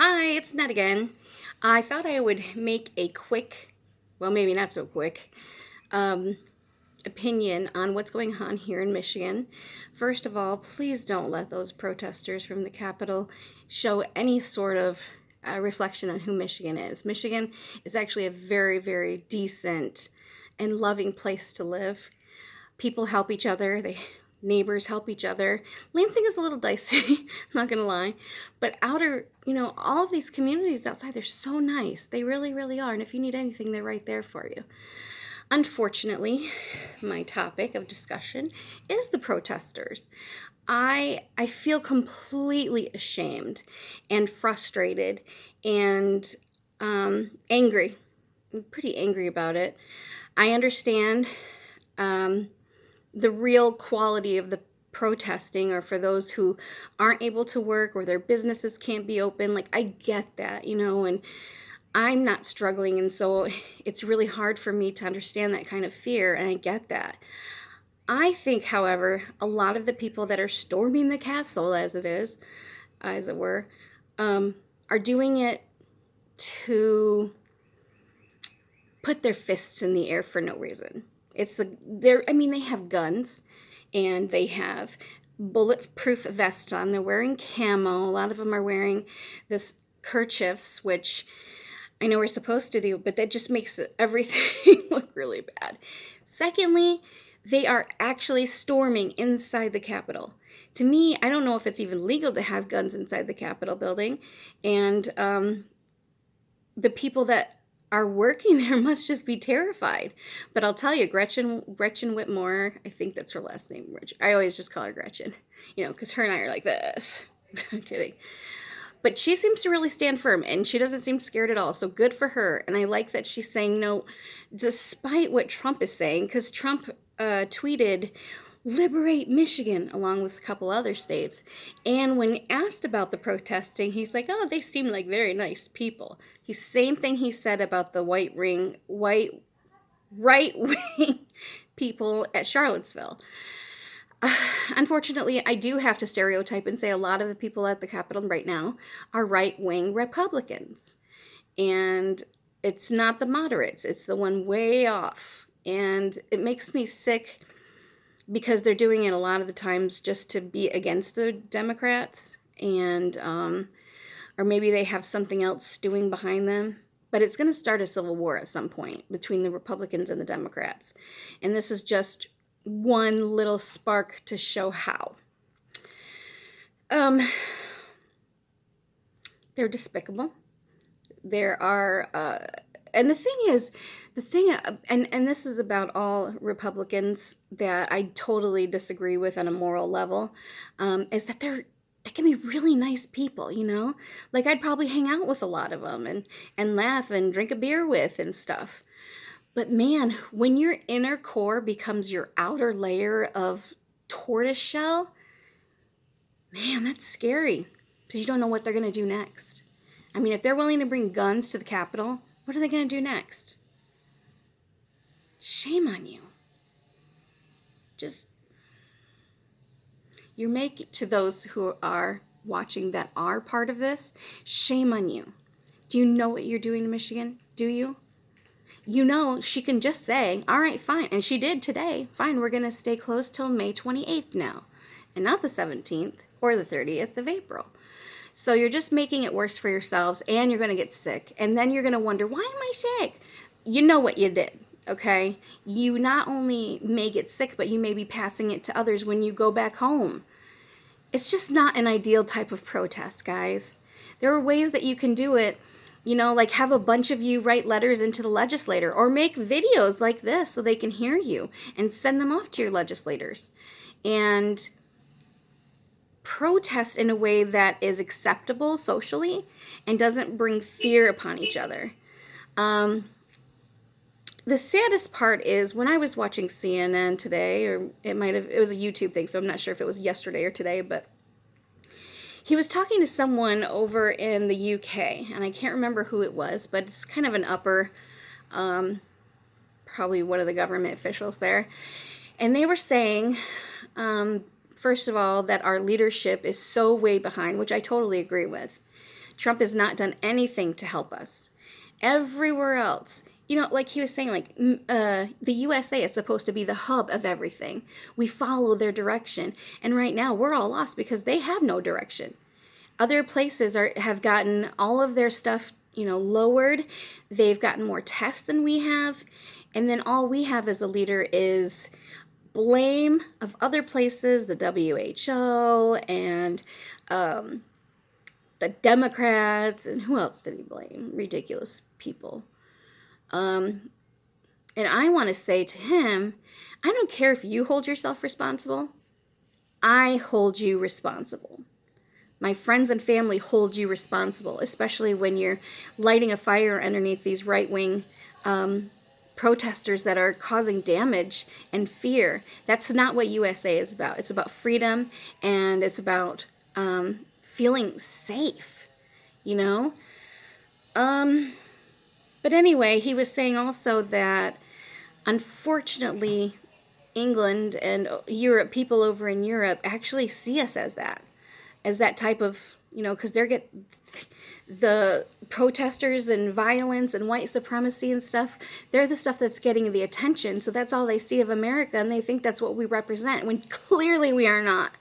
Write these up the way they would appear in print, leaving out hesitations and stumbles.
Hi, it's Ned again. I thought I would make a quick, well, maybe not so quick, um, opinion on what's going on here in Michigan. First of all, please don't let those protesters from the Capitol show any sort of reflection on who Michigan is. Michigan is actually a very, very decent and loving place to live. People help each other. Neighbors help each other. Lansing is a little dicey, not gonna lie, but all of these communities outside, they're so nice. They really, really are. And if you need anything, they're right there for you. Unfortunately, my topic of discussion is the protesters. I feel completely ashamed and frustrated and angry. I'm pretty angry about it. I understand the real quality of the protesting, or for those who aren't able to work or their businesses can't be open. Like, I get that, and I'm not struggling, and so it's really hard for me to understand that kind of fear, and I get that. I think, however, a lot of the people that are storming the castle, as it were, are doing it to put their fists in the air for no reason. They have guns and they have bulletproof vests on. They're wearing camo. A lot of them are wearing this kerchiefs, which I know we're supposed to do, but that just makes everything look really bad. Secondly, they are actually storming inside the Capitol. To me, I don't know if it's even legal to have guns inside the Capitol building, and the people that are working there must just be terrified. But I'll tell you, Gretchen Whitmore, I think that's her last name. I always just call her Gretchen, because her and I are like this. I'm kidding. But she seems to really stand firm, and she doesn't seem scared at all. So good for her. And I like that she's saying, despite what Trump is saying, because Trump tweeted, "Liberate Michigan," along with a couple other states. And when asked about the protesting, he's like, "Oh, they seem like very nice people." Same thing he said about the right wing people at Charlottesville. Unfortunately, I do have to stereotype and say a lot of the people at the Capitol right now are right wing Republicans. And it's not the moderates, it's the one way off. And it makes me sick because they're doing it a lot of the times just to be against the Democrats, and or maybe they have something else stewing behind them. But it's going to start a civil war at some point between the Republicans and the Democrats. And this is just one little spark to show how. They're despicable. There are, and and this is about all Republicans that I totally disagree with on a moral level, is that they can be really nice people, Like, I'd probably hang out with a lot of them and laugh and drink a beer with and stuff. But man, when your inner core becomes your outer layer of tortoiseshell, man, that's scary because you don't know what they're going to do next. I mean, if they're willing to bring guns to the Capitol, what are they going to do next? Shame on you. You're making, to those who are watching that are part of this, shame on you. Do you know what you're doing in Michigan? Do you? She can just say, all right, fine. And she did today. Fine, we're going to stay closed till May 28th now, and not the 17th or the 30th of April. So you're just making it worse for yourselves, and you're going to get sick. And then you're going to wonder, why am I sick? You know what you did, okay? You not only may get sick, but you may be passing it to others when you go back home. It's just not an ideal type of protest, guys. There are ways that you can do it, like have a bunch of you write letters into the legislator, or make videos like this so they can hear you and send them off to your legislators. And protest in a way that is acceptable socially and doesn't bring fear upon each other. The saddest part is when I was watching CNN today, or it was a YouTube thing, so I'm not sure if it was yesterday or today, but he was talking to someone over in the UK, and I can't remember who it was, but it's kind of an upper, probably one of the government officials there. And they were saying, first of all, that our leadership is so way behind, which I totally agree with. Trump has not done anything to help us. Everywhere else, like he was saying, like the USA is supposed to be the hub of everything. We follow their direction. And right now we're all lost because they have no direction. Other places have gotten all of their stuff, lowered. They've gotten more tests than we have. And then all we have as a leader is blame of other places, the WHO and the Democrats, and who else did he blame? Ridiculous people. And I want to say to him, I don't care if you hold yourself responsible. I hold you responsible. My friends and family hold you responsible, especially when you're lighting a fire underneath these right-wing protesters that are causing damage and fear. That's not what USA is about. It's about freedom, and it's about feeling safe, But anyway, he was saying also that, unfortunately, England and Europe, people over in Europe, actually see us as that type of, because the protesters and violence and white supremacy and stuff, they're the stuff that's getting the attention. So that's all they see of America, and they think that's what we represent, when clearly we are not.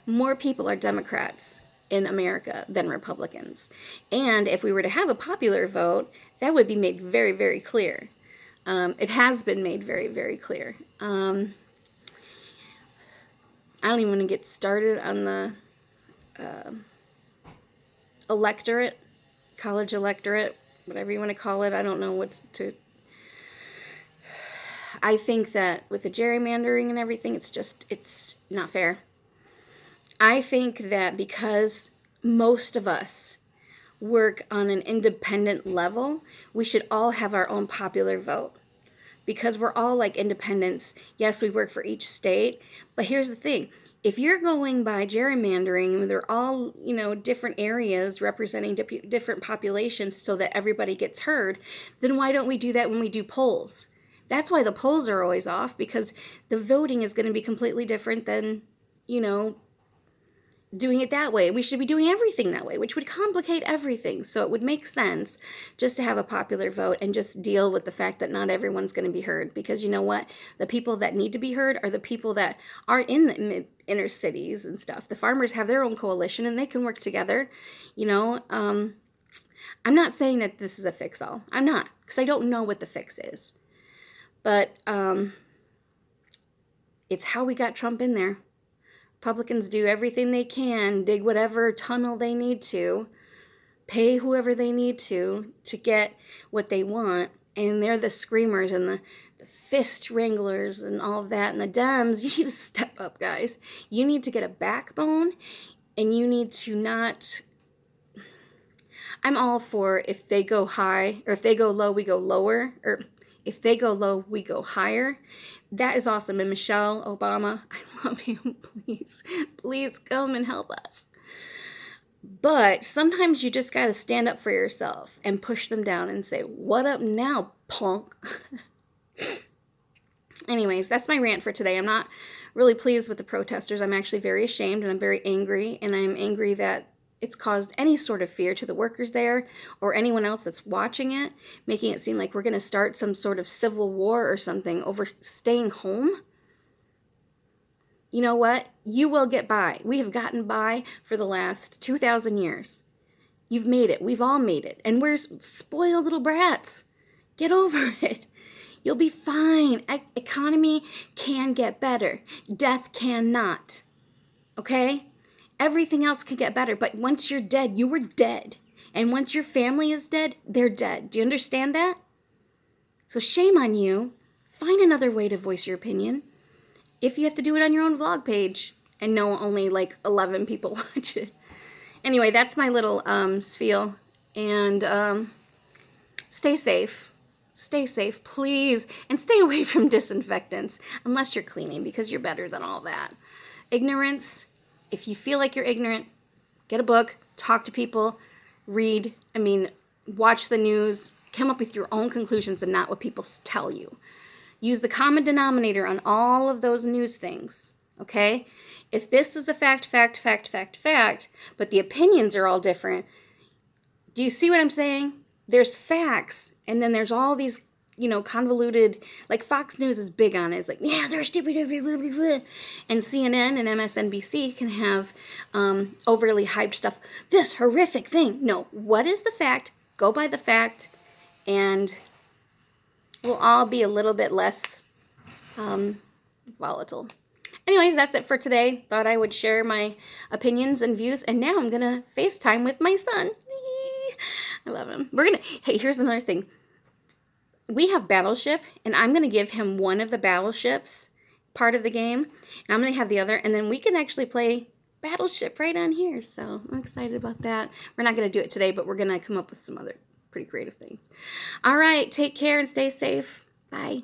More people are Democrats in America than Republicans. And if we were to have a popular vote, that would be made very, very clear. It has been made very, very clear. I don't even want to get started on the electorate, college electorate, whatever you want to call it. I don't know I think that with the gerrymandering and everything, it's not fair. I think that because most of us work on an independent level, we should all have our own popular vote. Because we're all like independents. Yes, we work for each state, but here's the thing. If you're going by gerrymandering, they're all, different areas representing different populations so that everybody gets heard, then why don't we do that when we do polls? That's why the polls are always off, because the voting is going to be completely different than, doing it that way. We should be doing everything that way, which would complicate everything. So it would make sense just to have a popular vote and just deal with the fact that not everyone's going to be heard. Because you know what? The people that need to be heard are the people that are in the inner cities and stuff. The farmers have their own coalition and they can work together. I'm not saying that this is a fix-all. I'm not, because I don't know what the fix is. But it's how we got Trump in there. Republicans do everything they can, dig whatever tunnel they need to, pay whoever they need to get what they want, and they're the screamers and the fist wranglers and all of that. And the Dems, you need to step up, guys. You need to get a backbone, and you need to not... I'm all for if they go high, or if they go low, we go lower, or if they go low, we go higher. That is awesome. And Michelle Obama, I love you. Please come and help us. But sometimes you just got to stand up for yourself and push them down and say, what up now, punk? Anyways, that's my rant for today. I'm not really pleased with the protesters. I'm actually very ashamed, and I'm very angry. And I'm angry that it's caused any sort of fear to the workers there or anyone else that's watching it, making it seem like we're going to start some sort of civil war or something over staying home. You know what? You will get by. We have gotten by for the last 2,000 years. You've made it. We've all made it. And we're spoiled little brats. Get over it. You'll be fine. Economy can get better. Death cannot. Okay? Everything else can get better, but once you're dead, you were dead. And once your family is dead, they're dead. Do you understand that? So shame on you. Find another way to voice your opinion. If you have to do it on your own vlog page, and no, only like 11 people watch it. Anyway, that's my little spiel. And stay safe. Stay safe, please. And stay away from disinfectants, unless you're cleaning, because you're better than all that. Ignorance... If you feel like you're ignorant, get a book, talk to people, read, watch the news, come up with your own conclusions and not what people tell you. Use the common denominator on all of those news things, okay? If this is a fact, but the opinions are all different, Do you see what I'm saying? There's facts, and then there's all these, convoluted, like Fox News is big on it. It's like, yeah, they're stupid. And CNN and MSNBC can have overly hyped stuff. This horrific thing. No, what is the fact? Go by the fact, and we'll all be a little bit less volatile. Anyways, that's it for today. Thought I would share my opinions and views, and now I'm going to FaceTime with my son. I love him. Hey, here's another thing. We have Battleship, and I'm going to give him one of the battleships part of the game, and I'm going to have the other, and then we can actually play Battleship right on here, so I'm excited about that. We're not going to do it today, but we're going to come up with some other pretty creative things. All right, take care and stay safe. Bye.